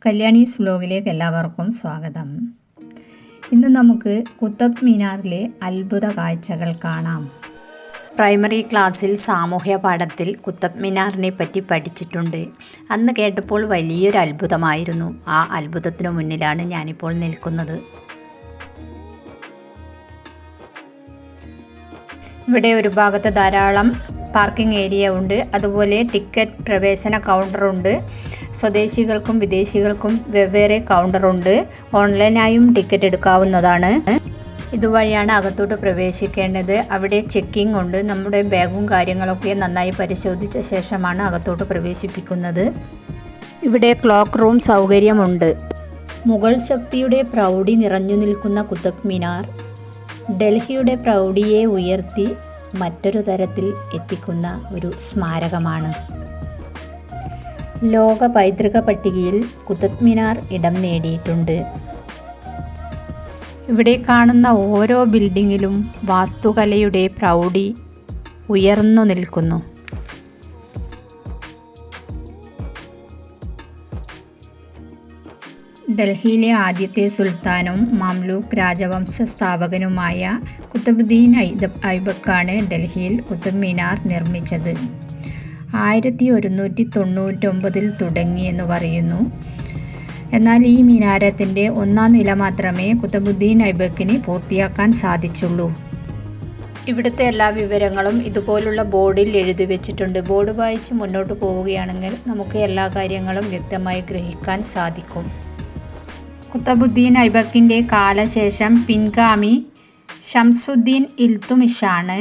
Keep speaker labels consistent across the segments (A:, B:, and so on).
A: കല്യാണീസ് വ്ലോഗിലേക്ക് എല്ലാവർക്കും സ്വാഗതം. ഇന്ന് നമുക്ക് കുത്തബ് മിനാറിലെ അത്ഭുത കാഴ്ചകൾ കാണാം. പ്രൈമറി ക്ലാസ്സിൽ സാമൂഹ്യ പാഠത്തിൽ കുത്തബ് മിനാറിനെ പറ്റി പഠിച്ചിട്ടുണ്ട്. അന്ന് കേട്ടപ്പോൾ വലിയൊരു അത്ഭുതമായിരുന്നു. ആ അത്ഭുതത്തിനു മുന്നിലാണ് ഞാനിപ്പോൾ നിൽക്കുന്നത്. ഇവിടെ ഒരു ഭാഗത്ത് ധാരാളം പാർക്കിംഗ് ഏരിയ ഉണ്ട്. അതുപോലെ ടിക്കറ്റ് പ്രവേശന കൗണ്ടറുണ്ട്. സ്വദേശികൾക്കും വിദേശികൾക്കും വെവ്വേറെ കൗണ്ടറുണ്ട്. ഓൺലൈനായും ടിക്കറ്റ് എടുക്കാവുന്നതാണ്. ഇതുവഴിയാണ് അകത്തോട്ട് പ്രവേശിക്കേണ്ടത്. അവിടെ ചെക്കിംഗ് ഉണ്ട്. നമ്മുടെ ബാഗും കാര്യങ്ങളൊക്കെ നന്നായി പരിശോധിച്ച ശേഷമാണ് അകത്തോട്ട് പ്രവേശിപ്പിക്കുന്നത്. ഇവിടെ ക്ലോക്ക് റൂം സൗകര്യമുണ്ട്. മുഗൾ ശക്തിയുടെ പ്രൗഢി നിറഞ്ഞു നിൽക്കുന്ന കുത്തബ് മിനാർ ഡൽഹിയുടെ പ്രൗഢിയെ ഉയർത്തി മറ്റൊരു തരത്തിൽ എത്തിക്കുന്ന ഒരു സ്മാരകമാണ്. ലോക പൈതൃക പട്ടികയിൽ കുത്തബ് മിനാർ ഇടം നേടിയിട്ടുണ്ട്. ഇവിടെ കാണുന്ന ഓരോ ബിൽഡിങ്ങിലും വാസ്തുകലയുടെ പ്രൗഢി ഉയർന്നു നിൽക്കുന്നു. ഡൽഹിയിലെ ആദ്യത്തെ സുൽത്താനും മംലൂക്ക് രാജവംശ സ്ഥാപകനുമായ കുത്തബുദ്ദീൻ ഐബക്കാണ് ഡൽഹിയിൽ കുത്തബ് മിനാർ നിർമ്മിച്ചത്. 1199 തുടങ്ങിയെന്ന് പറയുന്നു. എന്നാൽ ഈ മിനാരത്തിൻ്റെ 1-ാം നില മാത്രമേ കുത്തബുദ്ദീൻ ഐബക്കിന് പൂർത്തിയാക്കാൻ സാധിച്ചുള്ളൂ. ഇവിടുത്തെ എല്ലാ വിവരങ്ങളും ഇതുപോലുള്ള ബോർഡിൽ എഴുതി വെച്ചിട്ടുണ്ട്. ബോർഡ് വായിച്ച് മുന്നോട്ട് പോവുകയാണെങ്കിൽ നമുക്ക് എല്ലാ കാര്യങ്ങളും വ്യക്തമായി ഗ്രഹിക്കാൻ സാധിക്കും. കുത്തബുദ്ദീൻ ഐബക്കിൻ്റെ കാലശേഷം പിൻഗാമി ഷംസുദ്ദീൻ ഇൽത്തുമിഷാണ്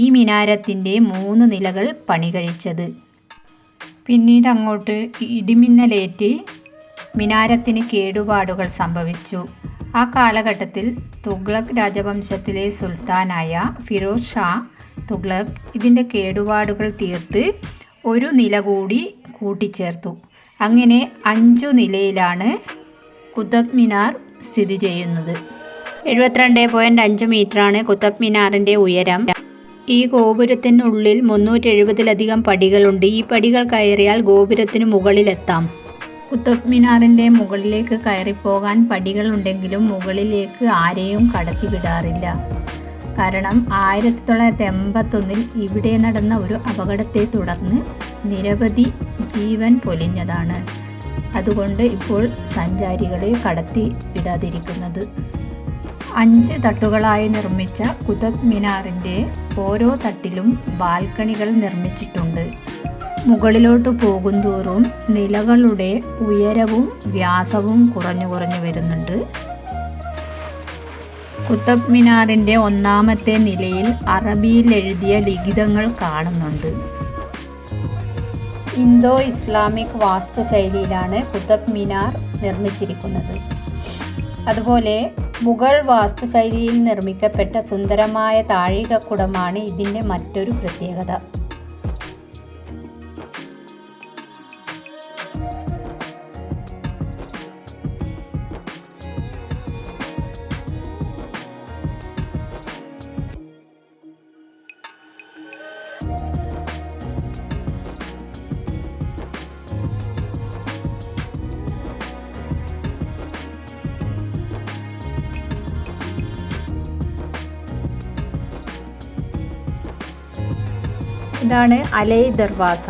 A: ഈ മിനാരത്തിൻ്റെ 3 നിലകൾ പണി കഴിച്ചത്. പിന്നീട് അങ്ങോട്ട് ഇടിമിന്നലേറ്റ് മിനാരത്തിന് കേടുപാടുകൾ സംഭവിച്ചു. ആ കാലഘട്ടത്തിൽ തുഗ്ലക് രാജവംശത്തിലെ സുൽത്താനായ ഫിറോസ് ഷാ തുഗ്ലക് ഇതിൻ്റെ കേടുപാടുകൾ തീർത്ത് ഒരു നില കൂടി കൂട്ടിച്ചേർത്തു. അങ്ങനെ 5 നിലയിലാണ് കുത്തബ് മിനാർ സ്ഥിതി ചെയ്യുന്നത്. 72.5 മീറ്ററാണ് കുത്തബ് മിനാറിൻ്റെ ഉയരം. ഈ ഗോപുരത്തിനുള്ളിൽ 370-ലധികം പടികളുണ്ട്. ഈ പടികൾ കയറിയാൽ ഗോപുരത്തിന് മുകളിലെത്താം. കുത്തബ് മിനാറിൻ്റെ മുകളിലേക്ക് കയറിപ്പോകാൻ പടികളുണ്ടെങ്കിലും മുകളിലേക്ക് ആരെയും കടത്തിവിടാറില്ല. കാരണം 1981-ൽ ഇവിടെ നടന്ന ഒരു അപകടത്തെ തുടർന്ന് നിരവധി ജീവൻ പൊലിഞ്ഞതാണ്. അതുകൊണ്ട് ഇപ്പോൾ സഞ്ചാരികളെ കടത്തി വിടാതിരിക്കുന്നത്. 5 തട്ടുകളായി നിർമ്മിച്ച കുത്തബ് മിനാറിൻ്റെ ഓരോ തട്ടിലും ബാൽക്കണികൾ നിർമ്മിച്ചിട്ടുണ്ട്. മുകളിലോട്ട് പോകുന്തോറും നിലകളുടെ ഉയരവും വ്യാസവും കുറഞ്ഞു വരുന്നുണ്ട്. കുത്തബ് മിനാറിൻ്റെ 1-ാമത്തെ നിലയിൽ അറബിയിൽ എഴുതിയ ലിഖിതങ്ങൾ കാണുന്നുണ്ട്. ഇന്തോ ഇസ്ലാമിക് വാസ്തുശൈലിയിലാണ് കുത്തബ് മിനാർ നിർമ്മിച്ചിരിക്കുന്നത്. അതുപോലെ മുഗൾ വാസ്തുശൈലിയിൽ നിർമ്മിക്കപ്പെട്ട സുന്ദരമായ താഴികക്കുടമാണ് ഇതിൻ്റെ മറ്റൊരു പ്രത്യേകത. ഇതാണ് അലൈ ദർവാസ.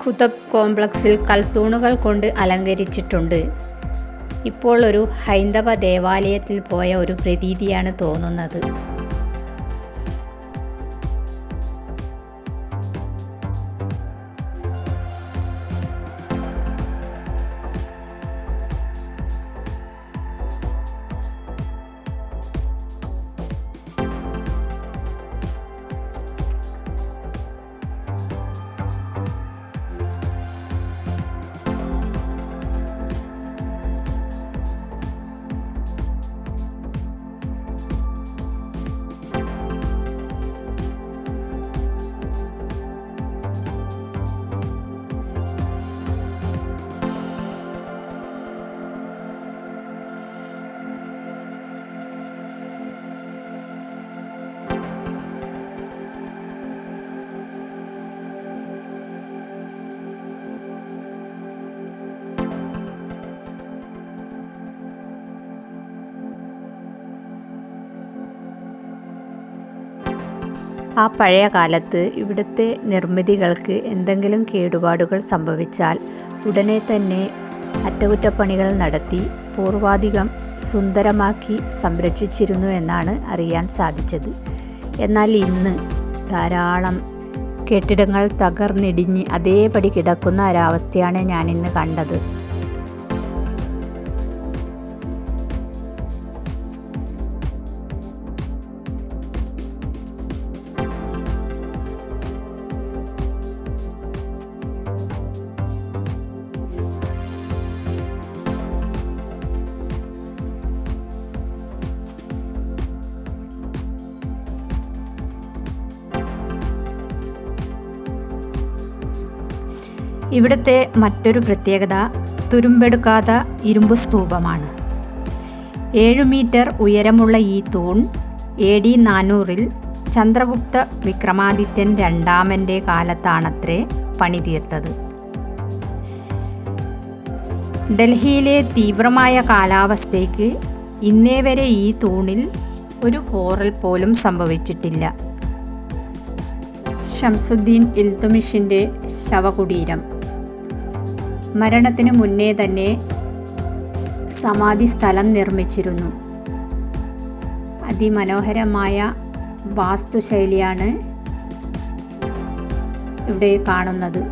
A: ഖുതബ് കോംപ്ലക്സിൽ കൽത്തൂണുകൾ കൊണ്ട് അലങ്കരിച്ചിട്ടുണ്ട്. ഇപ്പോൾ ഒരു ഹൈന്ദവ ദേവാലയത്തിൽ പോയ ഒരു പ്രതീതിയാണ് തോന്നുന്നത്. ആ പഴയ കാലത്ത് ഇവിടുത്തെ നിർമ്മിതികൾക്ക് എന്തെങ്കിലും കേടുപാടുകൾ സംഭവിച്ചാൽ ഉടനെ തന്നെ അറ്റകുറ്റപ്പണികൾ നടത്തി പൂർവാധികം സുന്ദരമാക്കി സംരക്ഷിച്ചിരുന്നു എന്നാണ് അറിയാൻ സാധിച്ചത്. എന്നാൽ ഇന്ന് ധാരാളം കെട്ടിടങ്ങൾ തകർന്നിടിഞ്ഞ് അതേപടി കിടക്കുന്ന ഒരവസ്ഥയാണ് ഞാനിന്ന് കണ്ടത്. ഇവിടുത്തെ മറ്റൊരു പ്രത്യേകത തുരുമ്പെടുക്കാത്ത ഇരുമ്പ് സ്തൂപമാണ്. 7 മീറ്റർ ഉയരമുള്ള ഈ തൂൺ AD 400-ൽ ചന്ദ്രഗുപ്ത വിക്രമാദിത്യൻ രണ്ടാമൻ്റെ കാലത്താണത്രേ പണിതീർത്തത്. ഡൽഹിയിലെ തീവ്രമായ കാലാവസ്ഥയ്ക്ക് ഇന്നേ വരെ ഈ തൂണിൽ ഒരു പോറൽ പോലും സംഭവിച്ചിട്ടില്ല. ഷംസുദ്ദീൻ ഇൽതുമിഷിൻ്റെ ശവകുടീരം. മരണത്തിന് മുന്നേ തന്നെ സമാധി സ്ഥലം നിർമ്മിച്ചിരുന്നു. അതിമനോഹരമായ വാസ്തുശൈലിയാണ് ഇവിടെ കാണുന്നത്.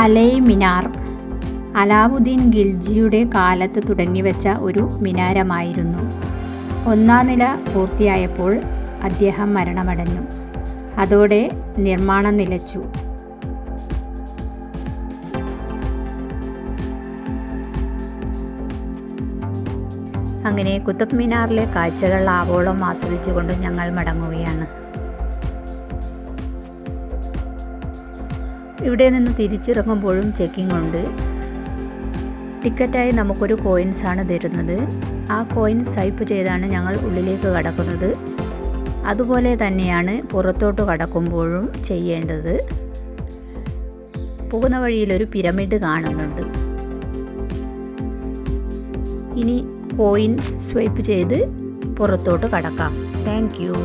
A: അലൈ മിനാർ അലാവുദ്ദീൻ ഖിൽജിയുടെ കാലത്ത് തുടങ്ങിവെച്ച ഒരു മിനാരമായിരുന്നു. 1-ാം നില പൂർത്തിയായപ്പോൾ അദ്ദേഹം മരണമടഞ്ഞു. അതോടെ നിർമ്മാണം നിലച്ചു. അങ്ങനെ കുത്തബ് മിനാറിലെ കാഴ്ചകൾ ആവോളം ആസ്വദിച്ചുകൊണ്ട് ഞങ്ങൾ മടങ്ങുകയാണ്. ഇവിടെ നിന്ന് തിരിച്ചിറങ്ങുമ്പോഴും ചെക്കിംഗ് ഉണ്ട്. ടിക്കറ്റായി നമുക്കൊരു കോയിൻസാണ് തരുന്നത്. ആ കോയിൻ സ്വൈപ്പ് ചെയ്താണ് ഞങ്ങൾ ഉള്ളിലേക്ക് കടക്കുന്നത്. അതുപോലെ തന്നെയാണ് പുറത്തോട്ട് കടക്കുമ്പോഴും ചെയ്യേണ്ടത്. പോകുന്ന വഴിയിലൊരു പിരമിഡ് കാണുന്നുണ്ട്. ഇനി കോയിൻസ് സ്വൈപ്പ് ചെയ്ത് പുറത്തോട്ട് കടക്കാം. Thank you.